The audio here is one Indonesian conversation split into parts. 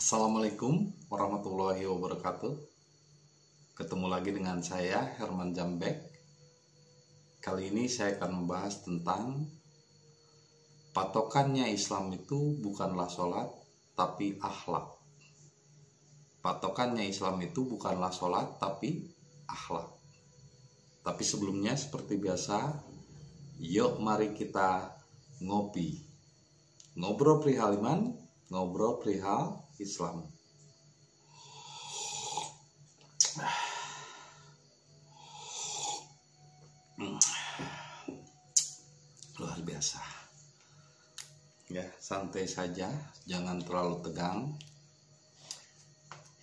Assalamualaikum warahmatullahi wabarakatuh. Ketemu lagi dengan saya Herman Jambek. Kali ini saya akan membahas tentang patokannya Islam itu bukanlah sholat tapi akhlak. Patokannya Islam itu bukanlah sholat tapi akhlak. Tapi sebelumnya seperti biasa, yuk mari kita ngopi. Ngobrol perihal iman, ngobrol perihal Islam. Luar biasa. Ya, santai saja, jangan terlalu tegang.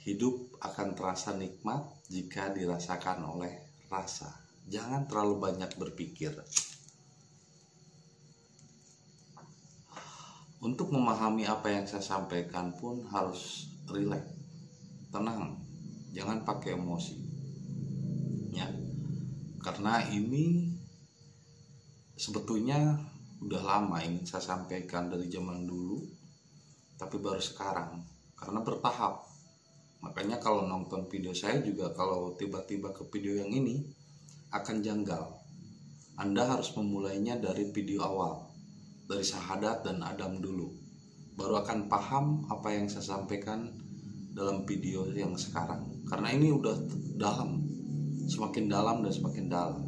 Hidup akan terasa nikmat jika dirasakan oleh rasa. Jangan terlalu banyak berpikir. Untuk memahami apa yang saya sampaikan pun harus rileks, tenang, jangan pakai emosi, ya. Karena ini sebetulnya udah lama ingin saya sampaikan dari zaman dulu, tapi baru sekarang karena bertahap. Makanya kalau nonton video saya juga, kalau tiba-tiba ke video yang ini akan janggal. Anda harus memulainya dari video awal, dari syahadat dan Adam dulu, baru akan paham apa yang saya sampaikan dalam video yang sekarang. Karena ini udah dalam, semakin dalam dan semakin dalam,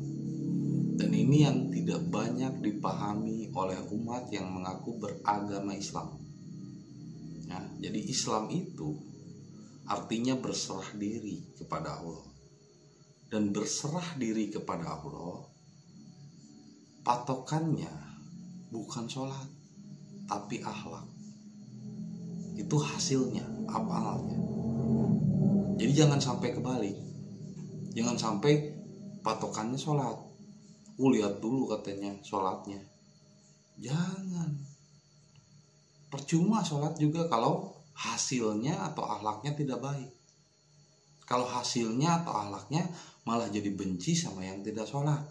dan ini yang tidak banyak dipahami oleh umat yang mengaku beragama Islam, ya. Jadi Islam itu artinya berserah diri kepada Allah, dan berserah diri kepada Allah patokannya bukan sholat tapi akhlak. Itu hasilnya, amalnya. Jadi jangan sampai kebalik. Jangan sampai patokannya sholat, lihat dulu katanya sholatnya. Jangan. Percuma sholat juga kalau hasilnya atau akhlaknya tidak baik. Kalau hasilnya atau akhlaknya malah jadi benci sama yang tidak sholat.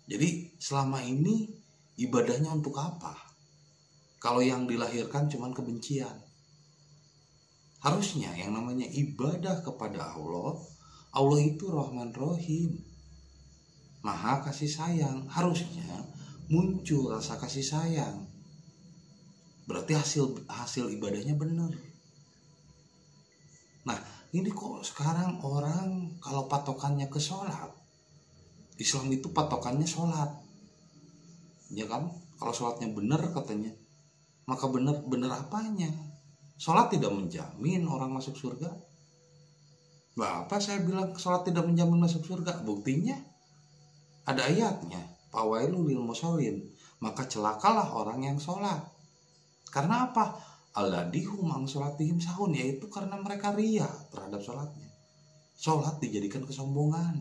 Jadi selama ini ibadahnya untuk apa? Kalau yang dilahirkan cuman kebencian. Harusnya yang namanya ibadah kepada Allah, Allah itu Rahman Rahim, Maha kasih sayang. Harusnya muncul rasa kasih sayang. Berarti hasil ibadahnya benar. Nah, ini kok sekarang orang kalau patokannya ke sholat, Islam itu patokannya sholat, ya kan? Kalau sholatnya benar katanya, maka benar apanya? Sholat tidak menjamin orang masuk surga. Apa saya bilang sholat tidak menjamin masuk surga? Buktinya ada ayatnya, fawailul lil musholin, maka celakalah orang yang sholat. Karena apa? Alladihum ang sholatihim sahun, yaitu karena mereka ria terhadap sholatnya. Sholat dijadikan kesombongan.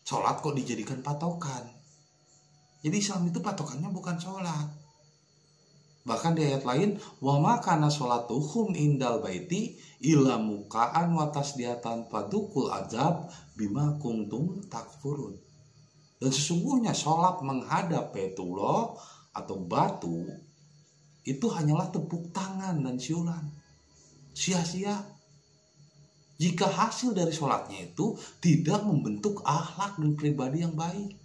Sholat kok dijadikan patokan. Jadi Islam itu patokannya bukan sholat. Bahkan di ayat lain, wa ma kana sholatuhum indal baiti illa mukaan wa tasdiyatan fadukul azab bima kuntum takfurun. Dan sesungguhnya sholat menghadap Baitullah atau batu itu hanyalah tepuk tangan dan siulan, sia-sia. Jika hasil dari sholatnya itu tidak membentuk akhlak dan pribadi yang baik.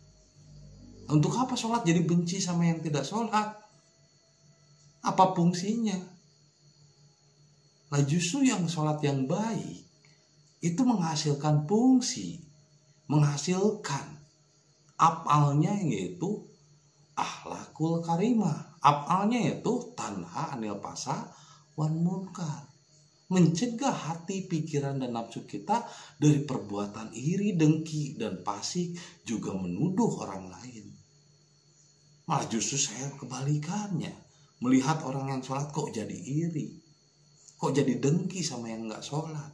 Untuk apa sholat jadi benci sama yang tidak sholat? Apa fungsinya? Nah, justru yang sholat yang baik itu menghasilkan fungsi, menghasilkan afalnya, yaitu akhlakul karimah. Afalnya yaitu tanha anil fasa wan munkar, mencegah hati, pikiran, dan nafsu kita dari perbuatan iri, dengki, dan fasik, juga menuduh orang lain. Malah justru saya kebalikannya, melihat orang yang sholat kok jadi iri, kok jadi dengki sama yang nggak sholat.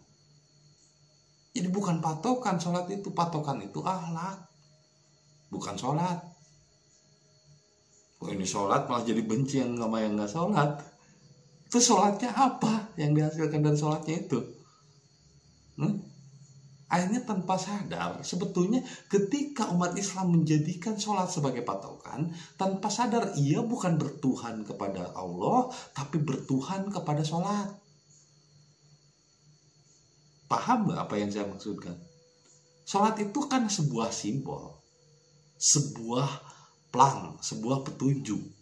Jadi bukan patokan sholat itu, patokan itu akhlak, bukan sholat. Kok ini sholat malah jadi benci yang sama yang nggak sholat? Itu sholatnya apa yang dihasilkan dari sholatnya itu? Akhirnya tanpa sadar, sebetulnya ketika umat Islam menjadikan sholat sebagai patokan, tanpa sadar ia bukan bertuhan kepada Allah, tapi bertuhan kepada sholat. Paham gak apa yang saya maksudkan? Sholat itu kan sebuah simbol, sebuah plang, sebuah petunjuk.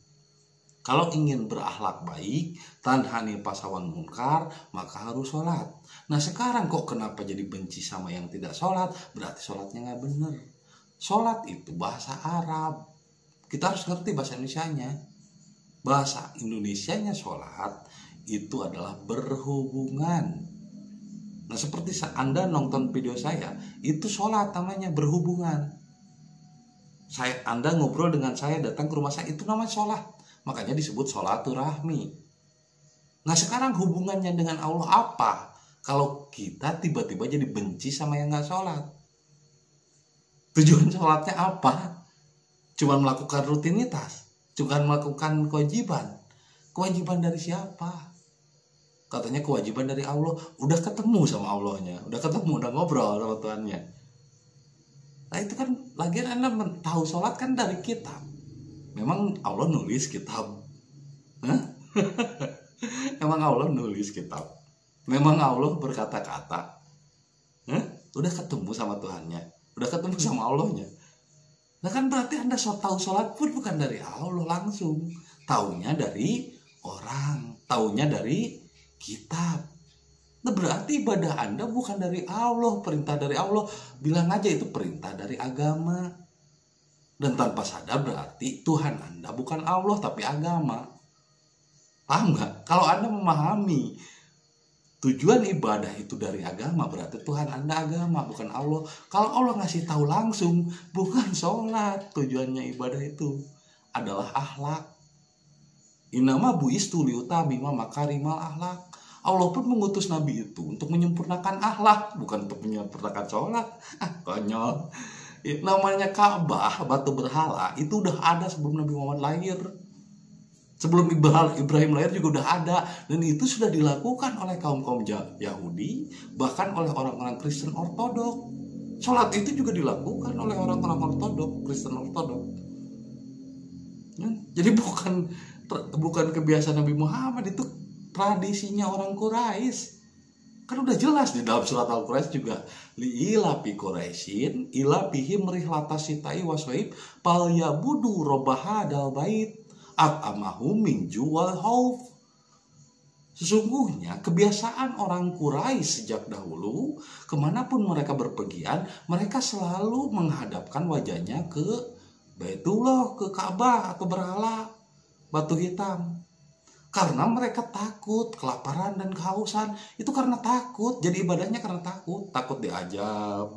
Kalau ingin berakhlak baik, tanhani pasawan munkar, maka harus sholat. Nah sekarang kok kenapa jadi benci sama yang tidak sholat? Berarti sholatnya nggak bener. Sholat itu bahasa Arab. Kita harus ngerti bahasa Indonesianya. Bahasa Indonesianya sholat itu adalah berhubungan. Nah seperti Anda nonton video saya, itu sholat namanya, berhubungan. Anda ngobrol dengan saya, datang ke rumah saya, itu namanya sholat. Makanya disebut sholaturahmi. Nah sekarang hubungannya dengan Allah apa? Kalau kita tiba-tiba jadi benci sama yang gak sholat. Tujuan sholatnya apa? Cuma melakukan rutinitas, cuma melakukan kewajiban. Kewajiban dari siapa? Katanya kewajiban dari Allah. Udah ketemu sama Allahnya, udah ketemu, udah ngobrol sama Tuhannya. Nah itu kan lagian Anda tahu sholat kan dari kitab. Memang Allah nulis kitab? Memang Allah nulis kitab? Memang Allah berkata-kata? Udah ketemu sama Tuhannya? Udah ketemu sama Allahnya? Nah kan berarti Anda tahu sholat pun bukan dari Allah langsung. Taunya dari orang, taunya dari kitab. Nah berarti ibadah Anda bukan dari Allah, perintah dari Allah. Bilang aja itu perintah dari agama. Dan tanpa sadar berarti Tuhan Anda bukan Allah tapi agama. Paham gak? Kalau Anda memahami tujuan ibadah itu dari agama, berarti Tuhan Anda agama bukan Allah. Kalau Allah ngasih tahu langsung, bukan sholat. Tujuannya ibadah itu adalah akhlak. Innama bu'istu liutamima makarimal akhlak. Allah pun mengutus Nabi itu untuk menyempurnakan akhlak, bukan untuk menyempurnakan sholat. Konyol. Namanya Ka'bah, batu berhala, itu udah ada sebelum Nabi Muhammad lahir. Sebelum Ibrahim lahir juga udah ada. Dan itu sudah dilakukan oleh kaum-kaum Yahudi, bahkan oleh orang-orang Kristen Ortodok. Sholat itu juga dilakukan oleh orang-orang Ortodok, Kristen Ortodok. Jadi bukan kebiasaan Nabi Muhammad, itu tradisinya orang Quraisy. Kan udah jelas di dalam surat Al-Quraisy juga, li'ilafi Quraisyin ilafihim rihlatasita'i waswaib pal yabudu robbahadal bait at'amahum min ju'al hauf. Sesungguhnya kebiasaan orang Quraisy sejak dahulu, kemanapun mereka berpergian, mereka selalu menghadapkan wajahnya ke Baitullah, ke Ka'bah atau berhala batu hitam. Karena mereka takut kelaparan dan kehausan. Itu karena takut. Jadi ibadahnya karena takut. Takut diazab.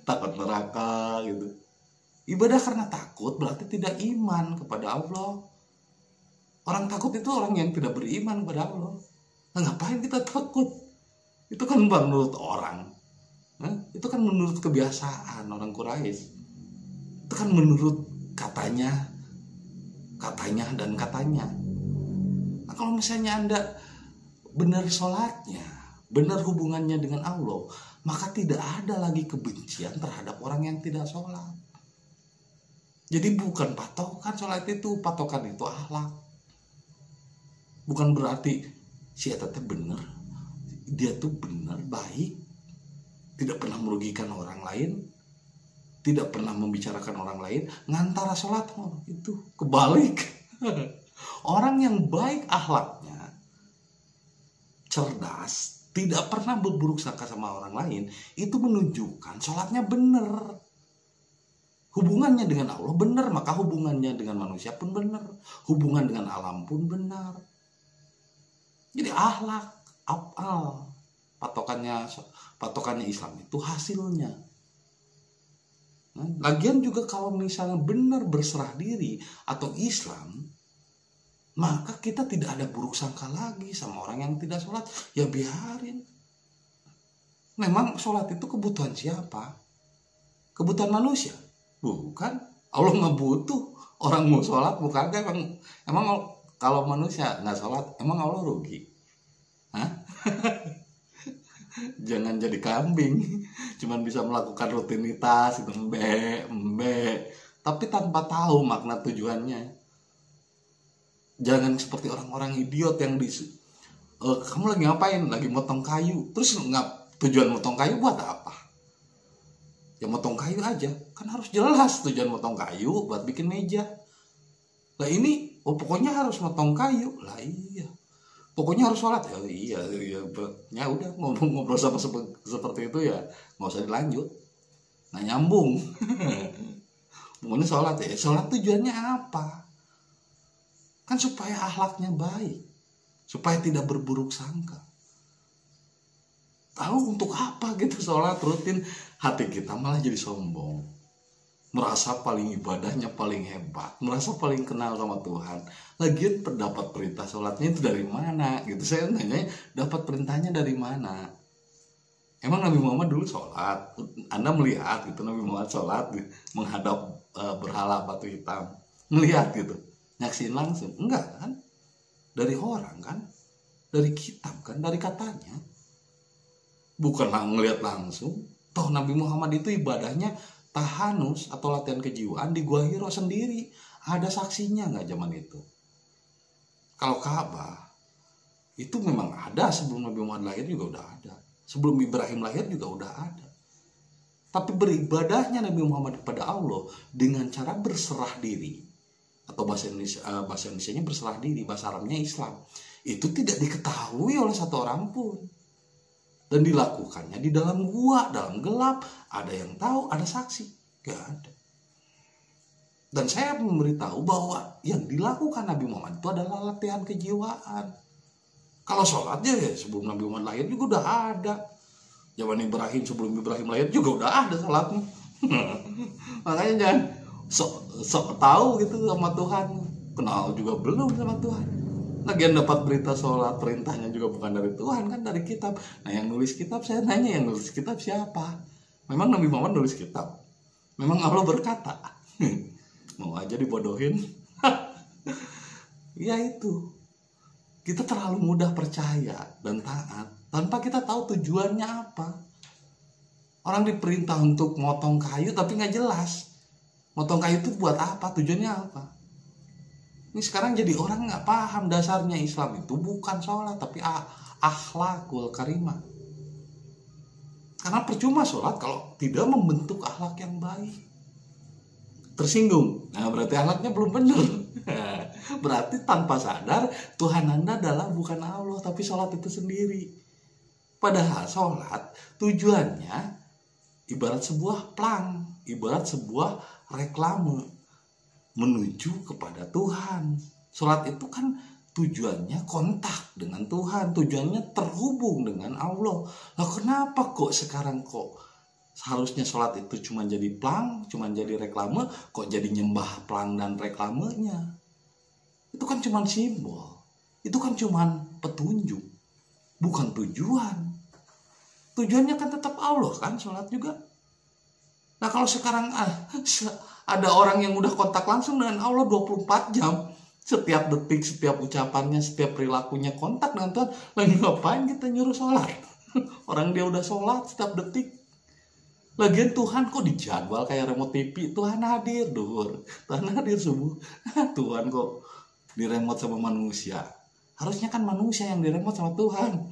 Takut neraka gitu. Ibadah karena takut berarti tidak iman kepada Allah. Orang takut itu orang yang tidak beriman kepada Allah. Nah, ngapain kita takut? Itu kan menurut orang. Itu kan menurut kebiasaan orang Quraisy. Itu kan menurut katanya dan katanya. Nah, kalau misalnya Anda benar sholatnya, benar hubungannya dengan Allah, maka tidak ada lagi kebencian terhadap orang yang tidak sholat. Jadi bukan patokan sholat itu, patokan itu akhlak. Bukan berarti si eta teh benar, dia tuh benar, baik, tidak pernah merugikan orang lain, tidak pernah membicarakan orang lain. Ngantara sholat itu kebalik. Orang yang baik akhlaknya, cerdas, tidak pernah berburuk sangka sama orang lain, itu menunjukkan sholatnya benar. Hubungannya dengan Allah benar, maka hubungannya dengan manusia pun benar. Hubungan dengan alam pun benar. Jadi akhlak, af'al, patokannya Islam itu hasilnya. Nah, lagian juga kalau misalnya benar berserah diri atau Islam, maka kita tidak ada buruk sangka lagi sama orang yang tidak sholat. Ya biarin. Memang sholat itu kebutuhan siapa? Kebutuhan manusia? Bukan. Allah nggak butuh orang mau sholat, bukan. Emang kalau manusia nggak sholat, emang Allah rugi? Hah? Jangan jadi kambing, cuman bisa melakukan rutinitas itu embe, tapi tanpa tahu makna tujuannya. Jangan seperti orang-orang idiot yang kamu lagi ngapain? Lagi motong kayu. Terus tujuan motong kayu buat apa? Ya motong kayu aja, kan harus jelas tujuan motong kayu buat bikin meja. Lah ini, pokoknya harus motong kayu. Lah iya. Pokoknya harus sholat. Ya iya. Ya udah ngobrol sama seperti itu ya nggak usah dilanjut. Nah nyambung. Pokoknya sholat ya. Sholat tujuannya apa? Kan supaya akhlaknya baik, supaya tidak berburuk sangka. Tahu untuk apa gitu sholat rutin, hati kita malah jadi sombong, merasa paling ibadahnya paling hebat, merasa paling kenal sama Tuhan. Lagian terdapat perintah sholatnya itu dari mana gitu. Saya nanya, dapat perintahnya dari mana? Emang Nabi Muhammad dulu sholat? Anda melihat gitu Nabi Muhammad sholat menghadap berhala batu hitam, melihat gitu, nyaksin langsung? Enggak kan? Dari orang kan, dari kitab kan, dari katanya, bukanlah ngelihat langsung. Toh Nabi Muhammad itu ibadahnya tahanus atau latihan kejiwaan di Gua Hiro sendiri. Ada saksinya nggak zaman itu? Kalau Ka'bah itu memang ada sebelum Nabi Muhammad lahir juga udah ada. Sebelum Ibrahim lahir juga udah ada. Tapi beribadahnya Nabi Muhammad kepada Allah dengan cara berserah diri, atau bahasa Indonesianya berserah diri, bahasa Arabnya Islam, itu tidak diketahui oleh satu orang pun. Dan dilakukannya di dalam gua, dalam gelap. Ada yang tahu, ada saksi, gak ada. Dan saya memberitahu bahwa yang dilakukan Nabi Muhammad itu adalah latihan kejiwaan. Kalau sholatnya ya sebelum Nabi Muhammad lahir juga udah ada. Zaman Ibrahim, sebelum Ibrahim lahir juga udah ada sholatnya. Makanya jangan sok tahu gitu sama Tuhan. Kenal juga belum sama Tuhan. Lagian dapat berita sholat, perintahnya juga bukan dari Tuhan, kan dari kitab. Nah yang nulis kitab, saya nanya yang nulis kitab siapa? Memang Nabi Muhammad nulis kitab? Memang Allah berkata? Mau aja dibodohin. Ya itu, kita terlalu mudah percaya dan taat tanpa kita tahu tujuannya apa. Orang diperintah untuk motong kayu tapi nggak jelas motong kayu itu buat apa, tujuannya apa. Ini sekarang jadi orang nggak paham dasarnya Islam itu bukan sholat tapi akhlakul karimah. Karena percuma sholat kalau tidak membentuk akhlak yang baik. Tersinggung, nah berarti akhlaknya belum benar. Berarti tanpa sadar Tuhan Anda adalah bukan Allah tapi sholat itu sendiri. Padahal sholat tujuannya ibarat sebuah plang, ibarat sebuah reklame menuju kepada Tuhan. Sholat itu kan tujuannya kontak dengan Tuhan, tujuannya terhubung dengan Allah. Lah kenapa kok sekarang kok seharusnya sholat itu cuma jadi plang, cuma jadi reklame, kok jadi nyembah plang dan reklamenya? Itu kan cuma simbol, itu kan cuma petunjuk, bukan tujuan. Tujuannya kan tetap Allah kan, sholat juga. Nah kalau sekarang ada orang yang udah kontak langsung dengan Allah 24 jam, setiap detik, setiap ucapannya, setiap perilakunya kontak dengan Tuhan, lagi ngapain kita nyuruh sholat? Orang dia udah sholat setiap detik. Lagian Tuhan kok dijadwal kayak remote TV, Tuhan hadir duhur, Tuhan hadir subuh. Tuhan kok diremot sama manusia. Harusnya kan manusia yang diremot sama Tuhan.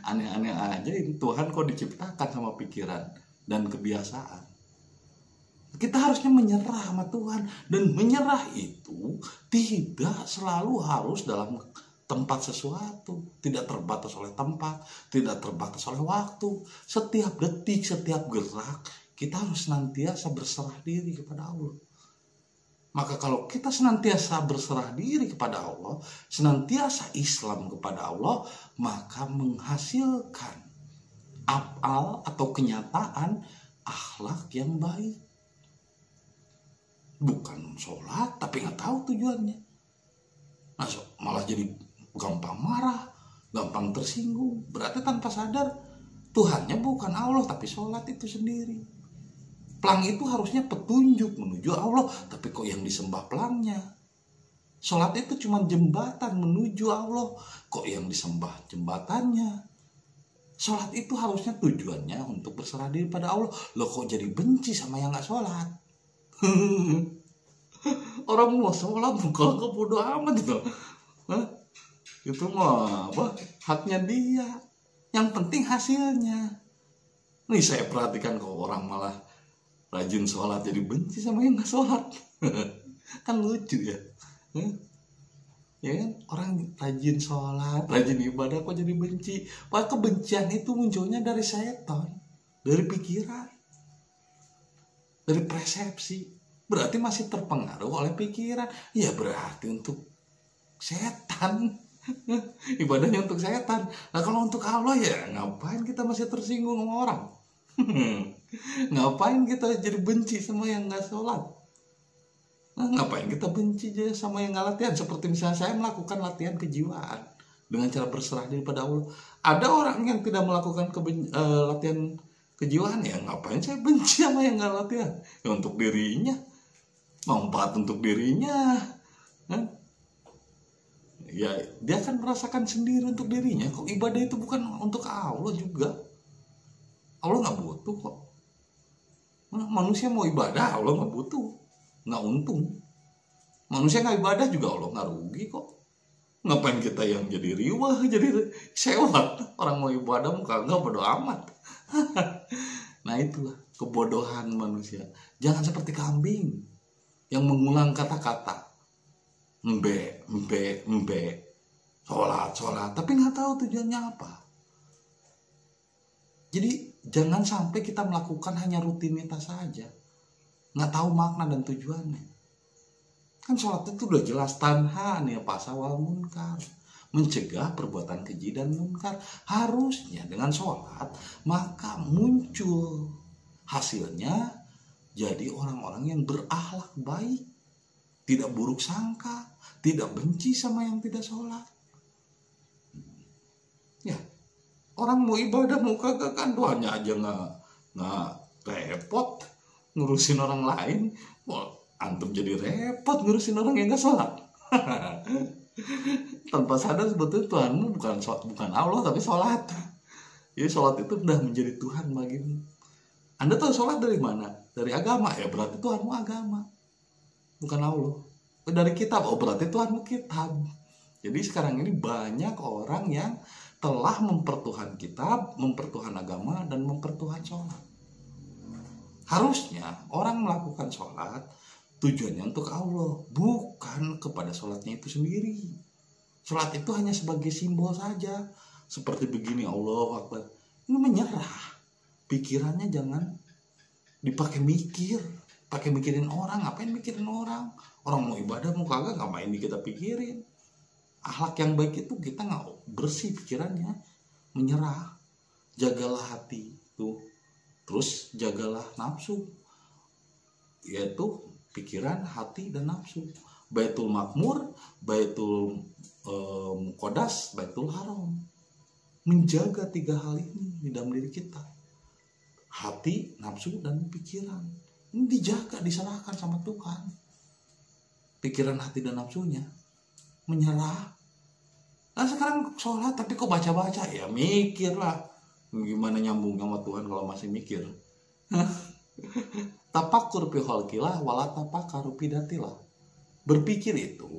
Aneh-aneh aja ini, Tuhan kok diciptakan sama pikiran dan kebiasaan. Kita harusnya menyerah sama Tuhan. Dan menyerah itu tidak selalu harus dalam tempat sesuatu. Tidak terbatas oleh tempat, tidak terbatas oleh waktu. Setiap detik, setiap gerak, kita harus senantiasa berserah diri kepada Allah. Maka kalau kita senantiasa berserah diri kepada Allah, senantiasa Islam kepada Allah, maka menghasilkan af'al atau kenyataan akhlak yang baik. Bukan sholat tapi nggak tahu tujuannya. Nah, malah jadi gampang marah, gampang tersinggung. Berarti tanpa sadar Tuhannya bukan Allah tapi sholat itu sendiri. Plang itu harusnya petunjuk menuju Allah, tapi kok yang disembah pelangnya? Sholat itu cuma jembatan menuju Allah, kok yang disembah jembatannya? Sholat itu harusnya tujuannya untuk berserah diri pada Allah. Loh kok jadi benci sama yang gak sholat? Orang mau sholat bukan bodo amat gitu. Itu mah apa? Haknya dia. Yang penting hasilnya. Nih saya perhatikan kok orang malah rajin sholat jadi benci sama yang gak sholat. Kan lucu ya. Ya kan, orang rajin sholat, rajin ibadah kok jadi benci. Padahal kebencian itu munculnya dari setan, dari pikiran, dari persepsi. Berarti masih terpengaruh oleh pikiran. Ya berarti untuk setan. Ibadahnya untuk setan. Nah kalau untuk Allah ya ngapain kita masih tersinggung sama orang? Ngapain kita jadi benci sama yang gak sholat? Nah, ngapain kita benci aja sama yang gak latihan? Seperti misalnya saya melakukan latihan kejiwaan dengan cara berserah diri pada Allah. Ada orang yang tidak melakukan latihan kejiwaan, ya ngapain saya benci sama yang gak latihan? Ya untuk dirinya, manfaat untuk dirinya. Ya dia akan merasakan sendiri untuk dirinya. Kok ibadah itu bukan untuk Allah juga? Allah gak butuh kok. Manusia mau ibadah, Allah gak butuh, nggak untung. Manusia nggak ibadah juga Allah nggak rugi kok. Ngapain kita yang jadi riwah, jadi sewat? Orang mau ibadah muka nggak, bodo amat. Nah itulah kebodohan manusia. Jangan seperti kambing yang mengulang kata-kata embe, sholat, tapi nggak tahu tujuannya apa. Jadi jangan sampai kita melakukan hanya rutinitas saja, nggak tahu makna dan tujuannya. Kan sholat itu udah jelas tanha nih pasawal munkar, mencegah perbuatan keji dan munkar. Harusnya dengan sholat maka muncul hasilnya jadi orang-orang yang berakhlak baik, tidak buruk sangka, tidak benci sama yang tidak sholat. Ya orang mau ibadah mau kagak kan doanya aja nggak repot ngurusin orang lain. Wah, antum jadi repot ngurusin orang yang gak sholat. Tanpa sadar sebetulnya Tuhanmu bukan Allah tapi sholat. Jadi sholat itu udah menjadi Tuhan bagimu. Anda tahu sholat dari mana? Dari agama, ya berarti Tuhanmu agama, bukan Allah. Dari kitab, oh berarti Tuhanmu kitab. Jadi sekarang ini banyak orang yang telah mempertuhan kitab, mempertuhan agama, dan mempertuhan sholat. Harusnya orang melakukan sholat tujuannya untuk Allah, bukan kepada sholatnya itu sendiri. Sholat itu hanya sebagai simbol saja. Seperti begini, Allahu Akbar. Ini menyerah. Pikirannya jangan dipakai mikir. Pakai mikirin orang. Ngapain mikirin orang? Orang mau ibadah mau kagak, ngapain kita pikirin? Akhlak yang baik itu kita nggak bersih pikirannya. Menyerah. Jagalah hati tuh. Terus jagalah nafsu, yaitu pikiran, hati, dan nafsu. Baitul Makmur, Baitul Muqaddas, Baitul Haram. Menjaga 3 hal ini di dalam diri kita. Hati, nafsu, dan pikiran. Ini dijaga, diserahkan sama Tuhan. Pikiran, hati, dan nafsunya menyerah. Nah sekarang sholat tapi kok baca-baca? Ya mikirlah. Gimana nyambung sama Tuhan kalau masih mikir? Tapakur fi khalqillah wala tafakkaru fi datillah. Berpikir itu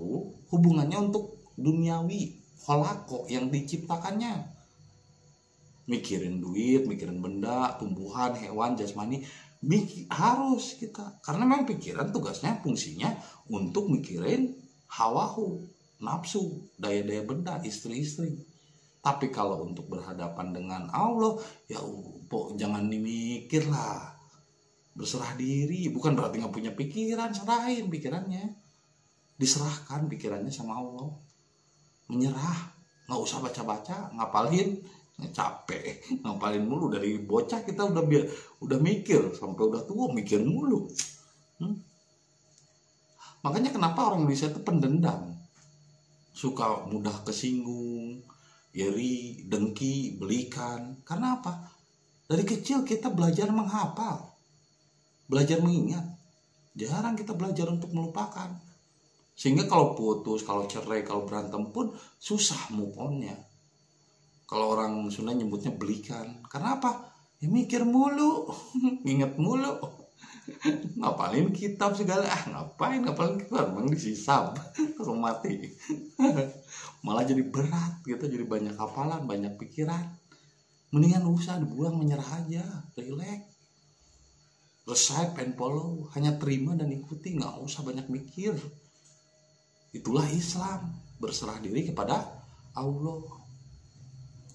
hubungannya untuk duniawi, khalaqo yang diciptakannya. Mikirin duit, mikirin benda, tumbuhan, hewan, jasmani, harus kita. Karena memang pikiran tugasnya, fungsinya untuk mikirin hawahu, nafsu, daya-daya benda, istri-istri. Tapi kalau untuk berhadapan dengan Allah, ya jangan dimikir lah. Berserah diri, bukan berarti nggak punya pikiran, serahin pikirannya. Diserahkan pikirannya sama Allah. Menyerah, nggak usah baca-baca, ngapalin, capek, ngapalin mulu. Dari bocah kita udah mikir, sampai udah tua mikir mulu. Makanya kenapa orang Indonesia itu pendendam, suka mudah kesinggung, iri, dengki, belikan. Karena apa? Dari kecil kita belajar menghafal, belajar mengingat. Jarang kita belajar untuk melupakan. Sehingga kalau putus, kalau cerai, kalau berantem pun susah move on-nya. Kalau orang Sunda nyebutnya belikan. Karena apa? Ya mikir mulu, inget mulu. Ngapalin kitab segala, ngapain ngapalin kitab, emang disisap terus mati. Malah jadi berat gitu, jadi banyak hafalan, banyak pikiran. Mendingan usah dibuang, menyerah aja, relax, recite and follow, hanya terima dan ikuti, nggak usah banyak mikir. Itulah Islam, berserah diri kepada Allah.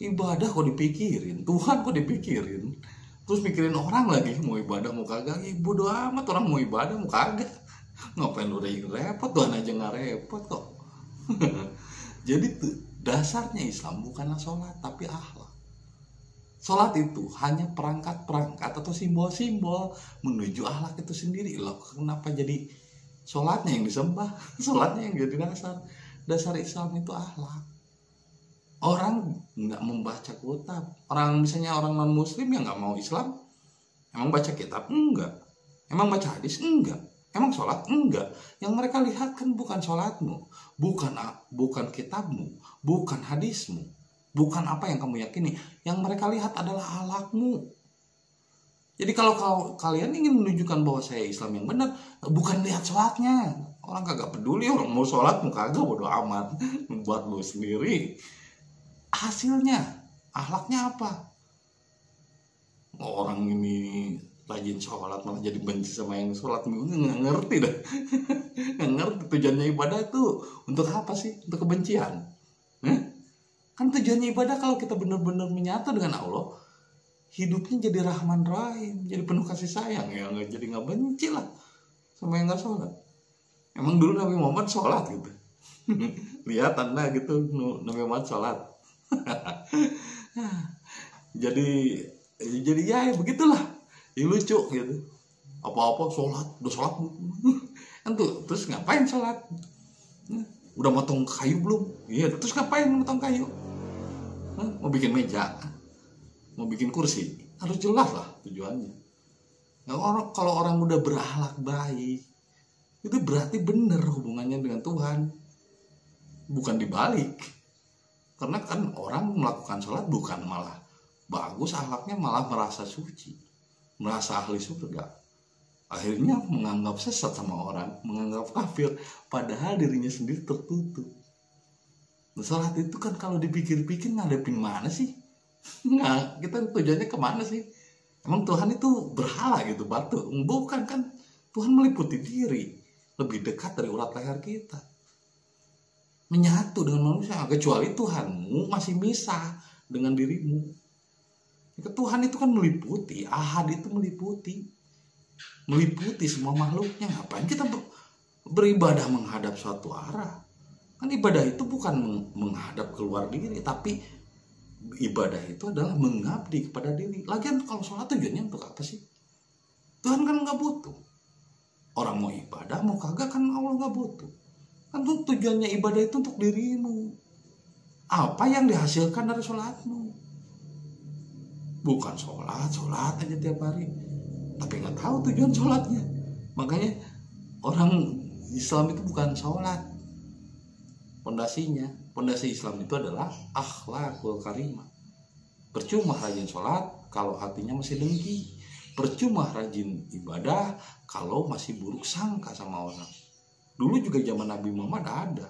Ibadah kok dipikirin, Tuhan kok dipikirin, terus mikirin orang lagi mau ibadah mau kagak. Bodo amat orang mau ibadah mau kagak, ngapain lu udah repot, Tuhan aja nggak repot kok. Jadi dasarnya Islam bukanlah sholat tapi akhlak. Sholat itu hanya perangkat-perangkat atau simbol-simbol menuju akhlak itu sendiri. Loh, kenapa jadi sholatnya yang disembah, sholatnya yang jadi dasar Islam itu akhlak. Orang nggak membaca kitab, orang misalnya orang non muslim yang nggak mau Islam, emang baca kitab enggak, emang baca hadis enggak, emang sholat enggak. Yang mereka lihat kan bukan sholatmu, bukan kitabmu, bukan hadismu, bukan apa yang kamu yakini. Yang mereka lihat adalah akhlakmu. Jadi kalau kalian ingin menunjukkan bahwa saya Islam yang benar, bukan lihat sholatnya. Orang kagak peduli, orang mau sholat mau kagak bodo amat, buat lu sendiri. Hasilnya, akhlaknya apa? Orang ini rajin sholat malah jadi benci sama yang sholat, nggak ngerti dah. Nggak ngerti tujuannya ibadah itu untuk apa sih? Untuk kebencian? Kan tujuannya ibadah kalau kita benar-benar menyatu dengan Allah, hidupnya jadi Rahman Rahim, jadi penuh kasih sayang, ya jadi nggak benci lah sama yang nggak sholat. Emang dulu Nabi Muhammad sholat gitu. Lihat anda gitu Nabi Muhammad sholat. jadi ya begitulah, ya lucu gitu. Apa-apa sholat, udah sholat kan tuh, terus ngapain sholat? Udah motong kayu belum? Iya, terus ngapain motong kayu? Mau bikin meja, mau bikin kursi, harus jelas lah tujuannya. Nah, kalau orang udah berakhlak baik, itu berarti bener hubungannya dengan Tuhan, bukan dibalik. Karena kan orang melakukan sholat bukan malah bagus akhlaknya, malah merasa suci, merasa ahli surga. Akhirnya menganggap sesat sama orang, menganggap kafir, padahal dirinya sendiri tertutup. Nah, sholat itu kan kalau dipikir-pikir ngadepin mana sih? Nah, kita tujuannya kemana sih? Emang Tuhan itu berhala gitu, batu? Bukan kan, Tuhan meliputi diri, lebih dekat dari urat leher kita, menyatu dengan manusia. Kecuali Tuhanmu masih misah dengan dirimu. Tuhan itu kan meliputi, ahad itu meliputi semua makhluknya. Ngapain kita beribadah menghadap suatu arah? Kan ibadah itu bukan menghadap keluar diri, tapi ibadah itu adalah mengabdi kepada diri. Lagian kalau sholat tujuannya untuk apa sih? Tuhan kan nggak butuh. Orang mau ibadah mau kagak kan Allah nggak butuh. Kan tujuannya ibadah itu untuk dirimu. Apa yang dihasilkan dari sholatmu? Bukan sholat aja tiap hari, tapi nggak tahu tujuan sholatnya. Makanya orang Islam itu bukan sholat. Pondasi Islam itu adalah akhlakul karimah. Percuma rajin sholat kalau hatinya masih dengki. Percuma rajin ibadah kalau masih buruk sangka sama orang. Dulu juga zaman Nabi Muhammad ada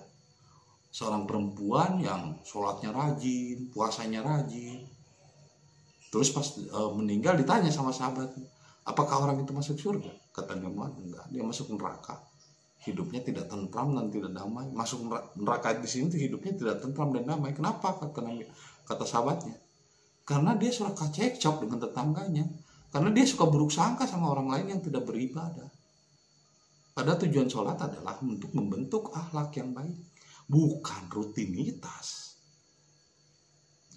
seorang perempuan yang sholatnya rajin, puasanya rajin. Terus pas meninggal ditanya sama sahabat, apakah orang itu masuk surga? Kata Nabi Muhammad, enggak, dia masuk neraka. Hidupnya tidak tentram dan tidak damai. Masuk neraka di sini tuh hidupnya tidak tentram dan damai. Kenapa? Kata sahabatnya, karena dia suka cekcok dengan tetangganya, karena dia suka buruk sangka sama orang lain yang tidak beribadah. Pada tujuan sholat adalah untuk membentuk akhlak yang baik, bukan rutinitas.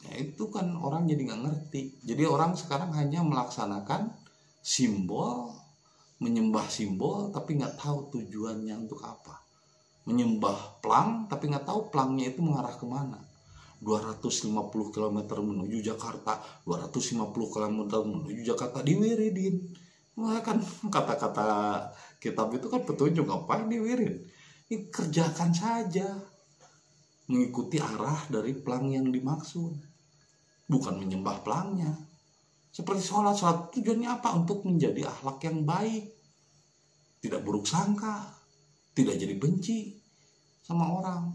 Ya itu kan orang jadi nggak ngerti. Jadi orang sekarang hanya melaksanakan simbol, menyembah simbol, tapi nggak tahu tujuannya untuk apa. Menyembah pelang, tapi nggak tahu pelangnya itu mengarah kemana. 250 km menuju Jakarta, 250 km menuju Jakarta, diwiridin. Wah kan kata-kata kitab itu kan petunjuk, ngapain diwirid? Kerjakan saja, mengikuti arah dari pelang yang dimaksud. bukan menyembah pelangnya. Seperti sholat tujuannya apa? Untuk menjadi akhlak yang baik, tidak buruk sangka, tidak jadi benci sama orang.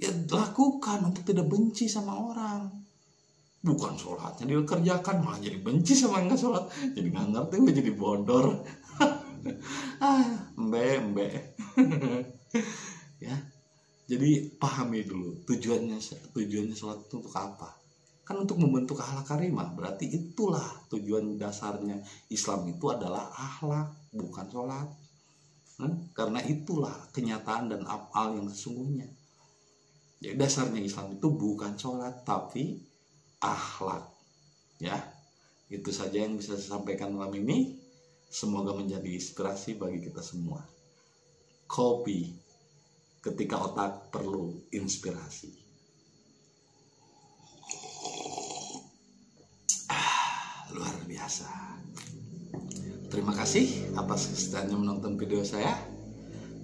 Ya lakukan untuk tidak benci sama orang. Bukan sholatnya dikerjakan malah jadi benci sama yang nggak sholat, jadi nggak ngerti, gue jadi bodor. Embe ya. Jadi pahami dulu tujuannya sholat itu untuk apa. Kan untuk membentuk akhlak karimah. Berarti itulah tujuan dasarnya Islam itu adalah akhlak, bukan sholat. Karena itulah kenyataan dan afal yang sesungguhnya. Jadi dasarnya Islam itu bukan sholat tapi akhlak. Ya, itu saja yang bisa saya sampaikan malam ini. Semoga menjadi inspirasi bagi kita semua. Kopi ketika otak perlu inspirasi. Luar biasa. Terima kasih atas kesediaannya menonton video saya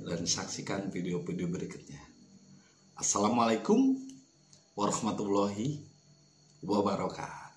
dan saksikan video-video berikutnya. Assalamualaikum warahmatullahi wabarakatuh.